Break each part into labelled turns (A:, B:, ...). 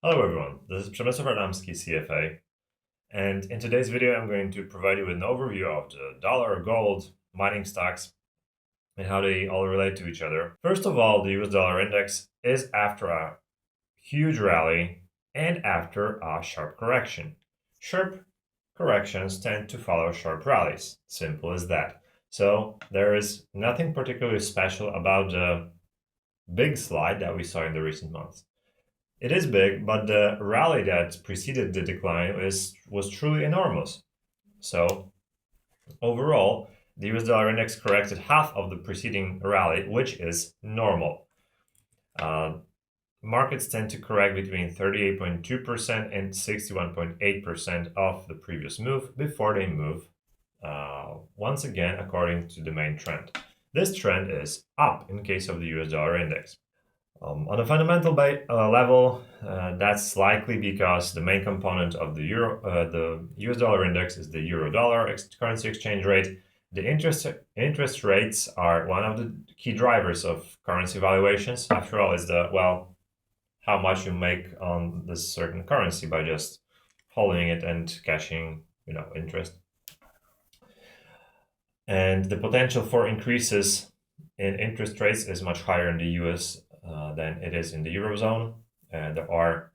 A: Hello everyone, this is Przemysław Radomski, CFA, and in today's video I'm going to provide you with an overview of the dollar, gold, mining stocks, and how they all relate to each other. First of all, the US dollar index is after a huge rally and after a sharp correction. Sharp corrections tend to follow sharp rallies, simple as that. So there is nothing particularly special about the big slide that we saw in the recent months. It is big, but the rally that preceded the decline was truly enormous. So overall, the US dollar index corrected half of the preceding rally, which is normal. Markets tend to correct between 38.2% and 61.8% of the previous move before they move once again according to the main trend. This trend is up in case of the US dollar index. On a fundamental level, that's likely because the main component of the the US dollar index is the euro-dollar currency exchange rate. The interest rates are one of the key drivers of currency valuations. After all, is how much you make on this certain currency by just holding it and cashing, interest. And the potential for increases in interest rates is much higher in the US than it is in the Eurozone. There are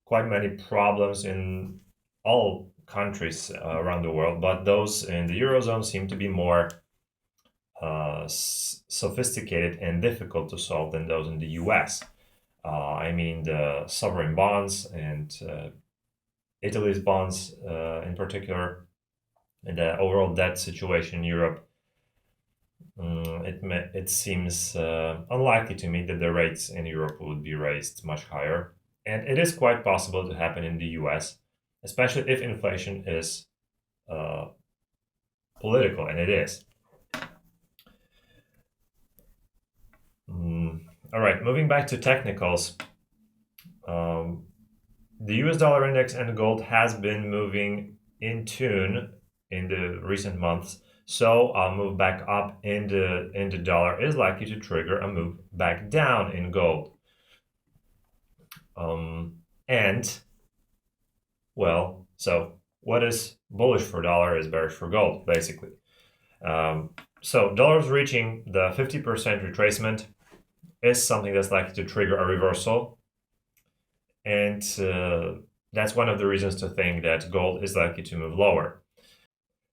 A: quite many problems in all countries around the world, but those in the Eurozone seem to be more sophisticated and difficult to solve than those in the US. I mean, the sovereign bonds and Italy's bonds in particular, and the overall debt situation in Europe. It seems unlikely to me that the rates in Europe would be raised much higher. And it is quite possible to happen in the US, especially if inflation is political, and it is. All right, moving back to technicals. The US dollar index and gold has been moving in tune in the recent months. So a move back up in the dollar is likely to trigger a move back down in gold. So what is bullish for dollar is bearish for gold, basically. So dollars reaching the 50% retracement is something that's likely to trigger a reversal. And that's one of the reasons to think that gold is likely to move lower.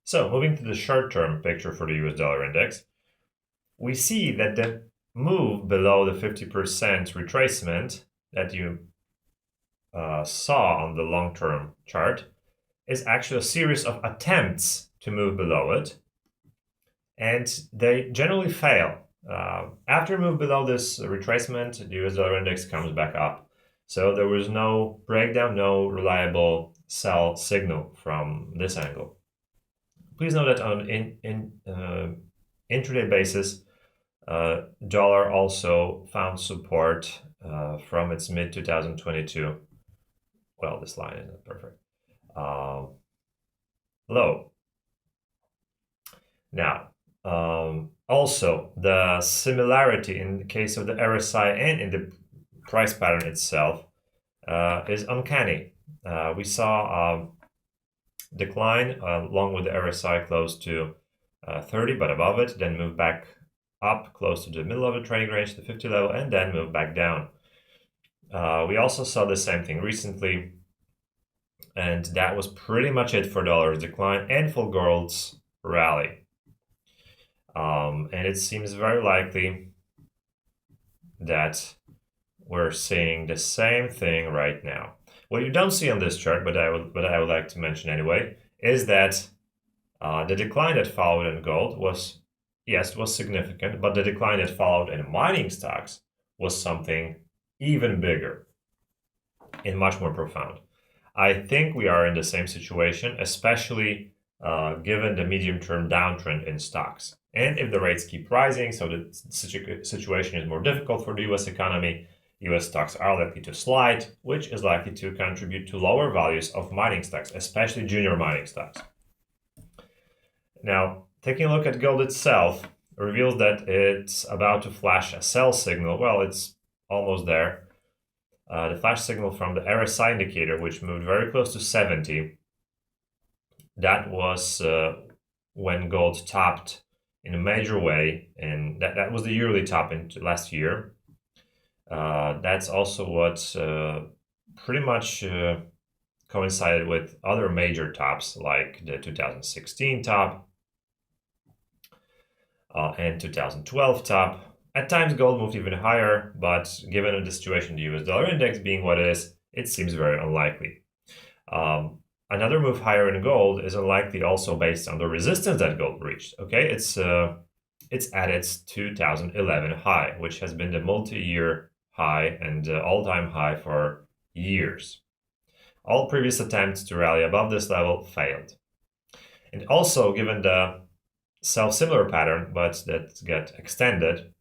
A: So moving to the short-term picture for the US dollar index, we see that the move below the 50% retracement that you saw on the long-term chart is actually a series of attempts to move below it, and they generally fail. After a move below this retracement, the US dollar index comes back up. So there was no breakdown, no reliable sell signal from this angle. Please note that on intraday basis, dollar also found support from its mid-2022. Well, this line isn't perfect. Low. Now, also the similarity in the case of the RSI and in the price pattern itself is uncanny. We saw a decline along with the RSI close to 30, but above it, then move back up close to the middle of the trading range, the 50 level, and then move back down. We also saw the same thing recently, and that was pretty much it for dollar's decline and for gold's rally. And it seems very likely that we're seeing the same thing right now. What you don't see on this chart, but I would like to mention anyway, is that the decline that followed in gold was significant, but the decline that followed in mining stocks was something even bigger and much more profound. I think we are in the same situation, especially given the medium-term downtrend in stocks. And if the rates keep rising, so the situation is more difficult for the US economy, US stocks are likely to slide, which is likely to contribute to lower values of mining stocks, especially junior mining stocks. Now, taking a look at gold itself reveals that it's about to flash a sell signal. Well, it's almost there. the flash signal from the RSI indicator, which moved very close to 70, that was when gold topped in a major way, and that was the yearly top into last year. That's also what pretty much coincided with other major tops like the 2016 top and 2012 top. At times gold moved even higher, but given the situation, the US dollar index being what it is, it seems very unlikely. Another move higher in gold is unlikely also based on the resistance that gold reached. Okay, it's at its 2011 high, which has been the multi-year high and all-time high for years. All previous attempts to rally above this level failed. And also, given the self-similar pattern, but that got extended,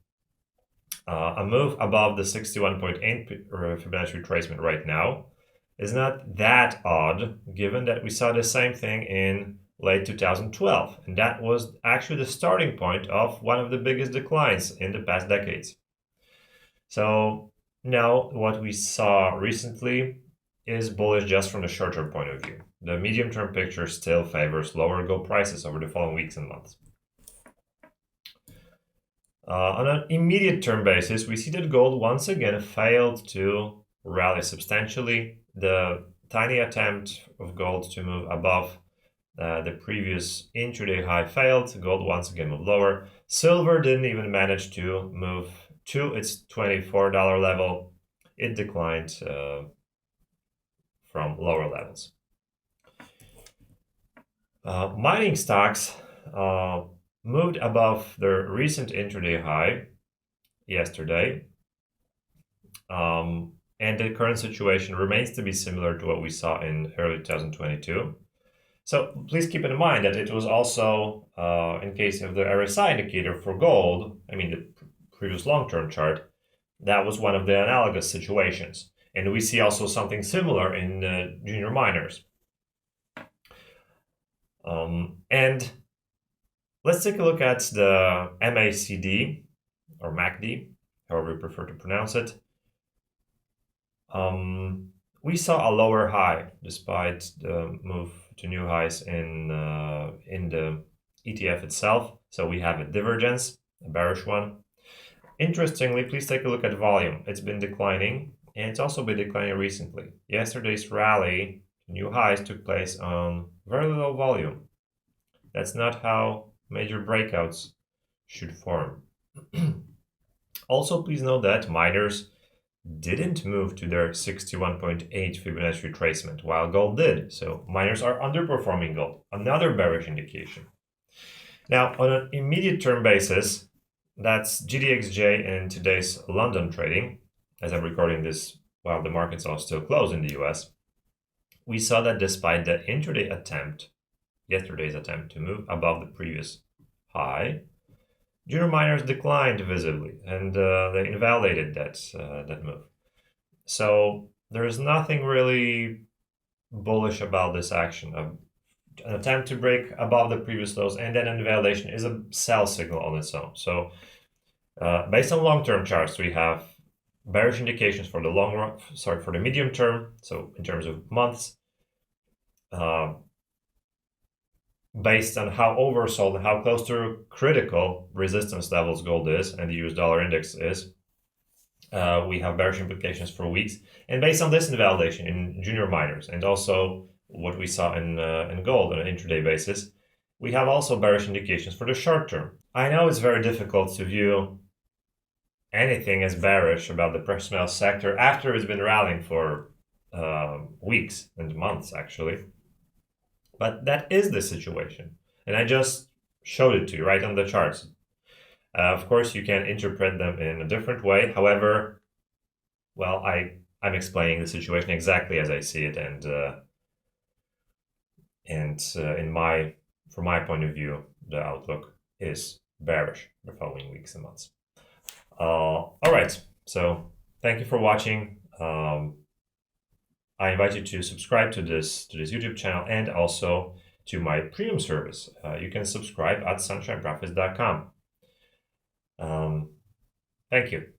A: a move above the 61.8 Fibonacci retracement right now is not that odd, given that we saw the same thing in late 2012, and that was actually the starting point of one of the biggest declines in the past decades. So now what we saw recently is bullish just from the short-term point of view. The medium-term picture still favors lower gold prices over the following weeks and months. On an immediate term basis, we see that gold once again failed to rally substantially. The tiny attempt of gold to move above the previous intraday high failed. Gold once again moved lower. Silver didn't even manage to move to its $24 level. It declined from lower levels. Mining stocks moved above their recent intraday high yesterday. And the current situation remains to be similar to what we saw in early 2022. So please keep in mind that it was also, in case of the RSI indicator for gold, I mean the previous long-term chart, that was one of the analogous situations. And we see also something similar in junior miners. And let's take a look at the MACD, or MACD, however you prefer to pronounce it. We saw a lower high despite the move to new highs in the ETF itself. So we have a divergence, a bearish one. Interestingly, please take a look at volume. It's been declining, and it's also been declining recently. Yesterday's rally to new highs took place on very low volume. That's not how major breakouts should form. Also, please note that miners didn't move to their 61.8 Fibonacci retracement, while gold did. So miners are underperforming gold, another bearish indication. Now, on an immediate term basis, that's GDXJ in today's London trading, as I'm recording this while the markets are still closed in the US, we saw that despite the intraday attempt, yesterday's attempt to move above the previous high, junior miners declined visibly, and they invalidated that move. So there is nothing really bullish about this action. An attempt to break above the previous lows and then an invalidation is a sell signal on its own. So based on long-term charts, we have bearish indications for the long run, for the medium term. So in terms of months, based on how oversold and how close to critical resistance levels gold is and the US dollar index is, we have bearish implications for weeks. And based on this invalidation in junior miners and also what we saw in gold on an intraday basis, we have also bearish indications for the short term. I know it's very difficult to view anything as bearish about the precious metal sector after it's been rallying for weeks and months, actually. But that is the situation. And I just showed it to you right on the charts. Of course, you can interpret them in a different way. However, well, I'm explaining the situation exactly as I see it, and from my point of view, the outlook is bearish the following weeks and months. All right, so thank you for watching. I invite you to subscribe to this YouTube channel and also to my premium service. You can subscribe at sunshineprofits.com. Thank you.